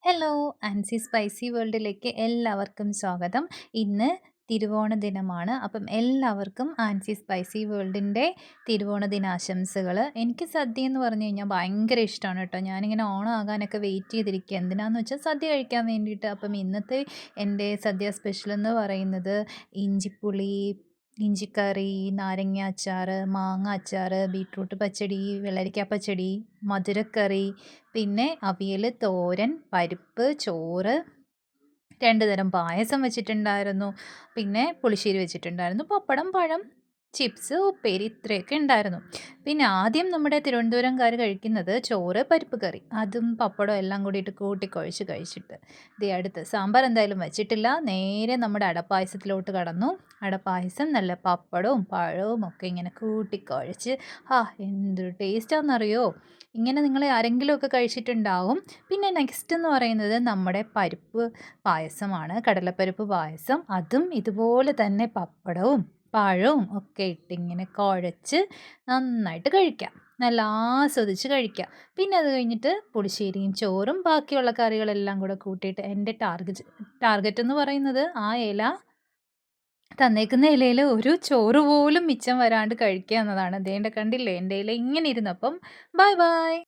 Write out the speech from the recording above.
Hello! Ancy spicy വേൾഡിലേക്ക് എല്ലാവർക്കും സ്വാഗതം. ഇന്ന് തിരുവോണ ദിനമാണ്. അപ്പം എല്ലാവർക്കും ആൻസി സ്പൈസി വേൾഡിൻ്റെ തിരുവോണ ദിനാശംസകൾ. എനിക്ക് സദ്യ എന്ന് പറഞ്ഞു കഴിഞ്ഞാൽ ഭയങ്കര ഇഷ്ടമാണ് കേട്ടോ. ഞാനിങ്ങനെ ഓണം ആകാനൊക്കെ വെയിറ്റ് ചെയ്തിരിക്കുക. എന്തിനാന്ന് വെച്ചാൽ സദ്യ കഴിക്കാൻ വേണ്ടിയിട്ട്. അപ്പം ഇന്നത്തെ എൻ്റെ സദ്യ സ്പെഷ്യൽ എന്ന് പറയുന്നത് ഇഞ്ചിപ്പുളി, ഇഞ്ചിക്കറി, നാരങ്ങ അച്ചാർ, മാങ്ങ അച്ചാർ, ബീട്രൂട്ട് പച്ചടി, വെള്ളരിക്ക പച്ചടി, മധുരക്കറി, പിന്നെ അവിയൽ, തോരൻ, പരിപ്പ്, ചോറ്, 2 തരം പായസം വെച്ചിട്ടുണ്ടായിരുന്നു. പിന്നെ പുളിശ്ശേരി വെച്ചിട്ടുണ്ടായിരുന്നു. പപ്പടം, പഴം, ചിപ്സ്, ഉപ്പേരി ഇത്രയൊക്കെ ഉണ്ടായിരുന്നു. പിന്നെ ആദ്യം നമ്മുടെ തിരുവനന്തപുരംകാർ കഴിക്കുന്നത് ചോറ്, പരിപ്പ് കറി. അതും പപ്പടവും എല്ലാം കൂടിയിട്ട് കൂട്ടിക്കുഴച്ച് കഴിച്ചിട്ട്. ദേ അടുത്ത് സാമ്പാർ എന്തായാലും വെച്ചിട്ടില്ല. നേരെ നമ്മുടെ അടപ്പായസത്തിലോട്ട് കടന്നു. അടപ്പായസം നല്ല പപ്പടവും പഴവും ഒക്കെ ഇങ്ങനെ കൂട്ടിക്കുഴച്ച് എന്തൊരു ടേസ്റ്റാണെന്നറിയോ? ഇങ്ങനെ നിങ്ങൾ ആരെങ്കിലുമൊക്കെ കഴിച്ചിട്ടുണ്ടാവും. പിന്നെ നെക്സ്റ്റ് എന്ന് പറയുന്നത് നമ്മുടെ പരിപ്പ് പായസമാണ്. കടലപ്പരിപ്പ് പായസം. അതും ഇതുപോലെ തന്നെ പപ്പടവും പഴവും ഒക്കെ ഇട്ടിങ്ങനെ കുഴച്ച് നന്നായിട്ട് കഴിക്കാം. നല്ല ആസ്വദിച്ച് കഴിക്കാം. പിന്നെ അത് കഴിഞ്ഞിട്ട് പുളിശ്ശേരിയും ചോറും ബാക്കിയുള്ള കറികളെല്ലാം കൂടെ കൂട്ടിയിട്ട് എൻ്റെ ടാർഗറ്റ് എന്ന് പറയുന്നത് ആ ഇല തന്നേക്കുന്ന ഇലയിൽ ഒരു ചോറ് പോലും മിച്ചം വരാണ്ട് കഴിക്കുക എന്നതാണ്. ദേ കണ്ടില്ലേ എൻ്റെ ഇല ഇങ്ങനെ ഇരുന്നപ്പം. Bye bye.